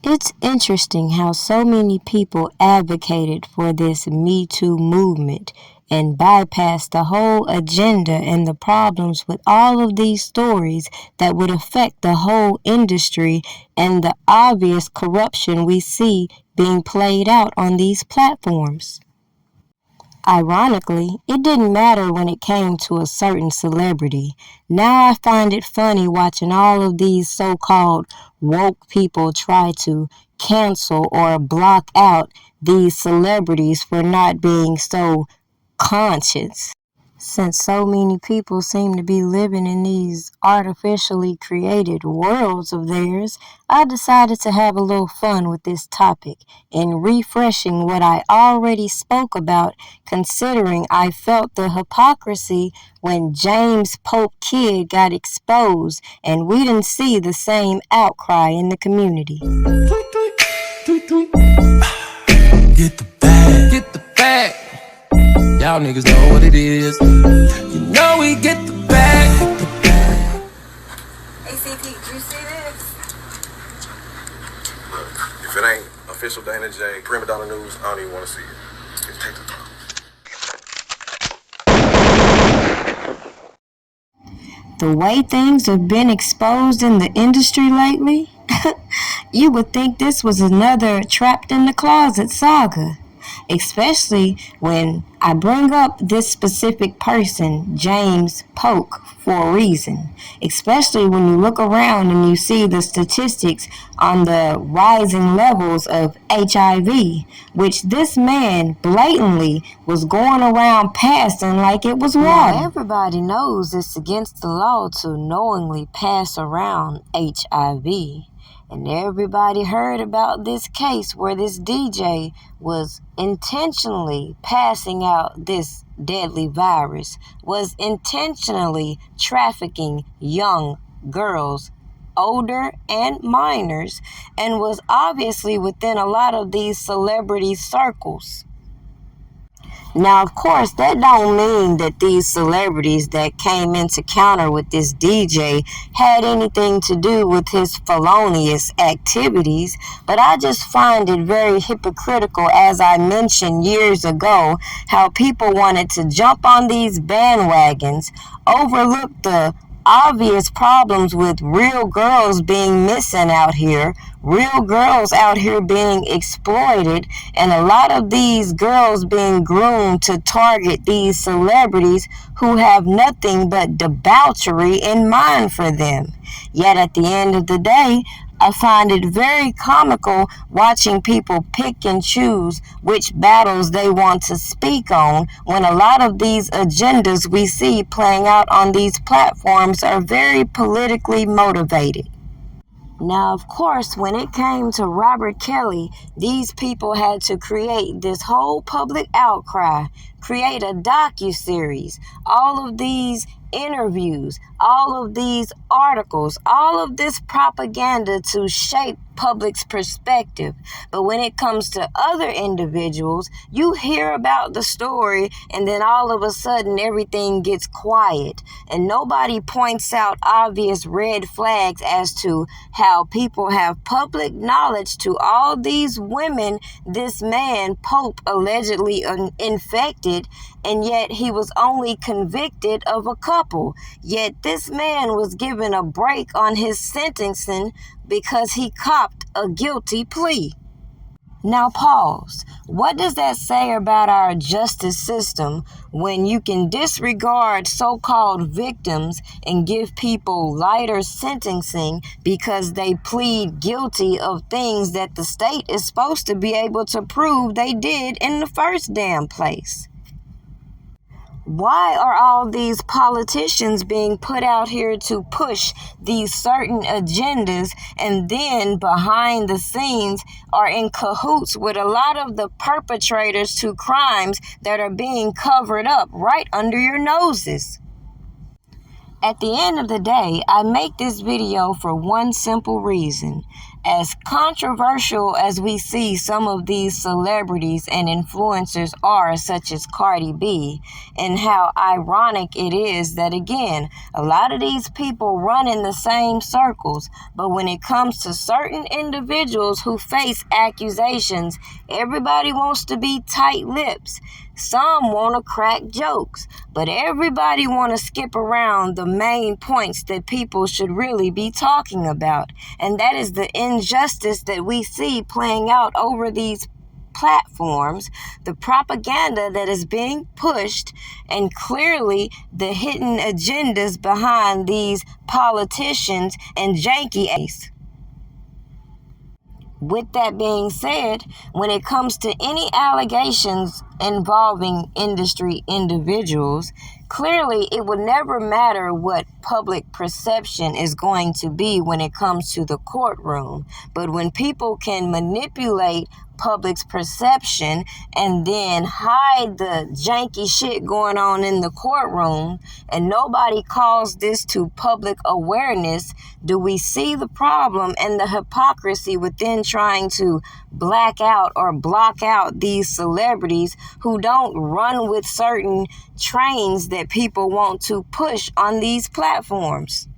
It's interesting how so many people advocated for this Me Too movement and bypassed the whole agenda and the problems with all of these stories that would affect the whole industry and the obvious corruption we see being played out on these platforms. Ironically, it didn't matter when it came to a certain celebrity. Now I find it funny watching all of these so-called woke people try to cancel or block out these celebrities for not being so conscious. Since so many people seem to be living in these artificially created worlds of theirs, I decided to have a little fun with this topic and refreshing what I already spoke about, considering I felt the hypocrisy when James Pope Kid got exposed and we didn't see the same outcry in the community. Get the bag. Get the bag. Y'all niggas know what it is. You know we get the bag. ACP, you see this? Look, if it ain't official Dana J, Prima Donna News, I don't even want to see it. Just take the time. The way things have been exposed in the industry lately, you would think this was another trapped in the closet saga. Especially when I bring up this specific person, James Polk, for a reason. Especially when you look around and you see the statistics on the rising levels of HIV, which this man blatantly was going around passing like it was water. Now, everybody knows it's against the law to knowingly pass around HIV. And everybody heard about this case where this DJ was intentionally passing out this deadly virus, was intentionally trafficking young girls, older and minors, and was obviously within a lot of these celebrity circles. Now, of course, that don't mean that these celebrities that came into counter with this DJ had anything to do with his felonious activities, but I just find it very hypocritical, as I mentioned years ago, how people wanted to jump on these bandwagons, overlook the obvious problems with real girls being missing out here, real girls out here being exploited, and a lot of these girls being groomed to target these celebrities who have nothing but debauchery in mind for them. Yet at the end of the day, I find it very comical watching people pick and choose which battles they want to speak on when a lot of these agendas we see playing out on these platforms are very politically motivated. Now, of course, when it came to Robert Kelly, these people had to create this whole public outcry, create a docuseries, all of these interviews, all of these articles, all of this propaganda to shape public's perspective. But when it comes to other individuals, you hear about the story and then all of a sudden everything gets quiet and nobody points out obvious red flags as to how people have public knowledge to all these women this man Pope allegedly infected, and yet he was only convicted of a couple. Yet this man was given a break on his sentencing because he copped a guilty plea. Now pause. What does that say about our justice system when you can disregard so-called victims and give people lighter sentencing because they plead guilty of things that the state is supposed to be able to prove they did in the first damn place? Why are all these politicians being put out here to push these certain agendas and then behind the scenes are in cahoots with a lot of the perpetrators to crimes that are being covered up right under your noses? At the end of the day, I make this video for one simple reason. As controversial as we see some of these celebrities and influencers are, such as Cardi B, and how ironic it is that, again, a lot of these people run in the same circles, but when it comes to certain individuals who face accusations, everybody wants to be tight-lipped. Some want to crack jokes, but everybody want to skip around the main points that people should really be talking about. And that is the injustice that we see playing out over these platforms, the propaganda that is being pushed, and clearly the hidden agendas behind these politicians and janky ace. With that being said, when it comes to any allegations involving industry individuals, clearly it would never matter what public perception is going to be when it comes to the courtroom. But when people can manipulate public's perception and then hide the janky shit going on in the courtroom, and nobody calls this to public awareness, do we see the problem and the hypocrisy within trying to black out or block out these celebrities who don't run with certain trains that people want to push on these platforms?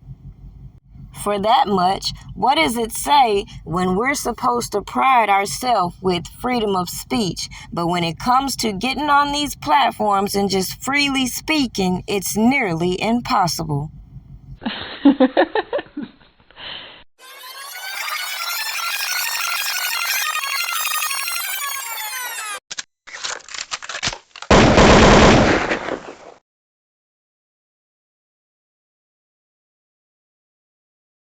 For that much, what does it say when we're supposed to pride ourselves with freedom of speech, but when it comes to getting on these platforms and just freely speaking, it's nearly impossible?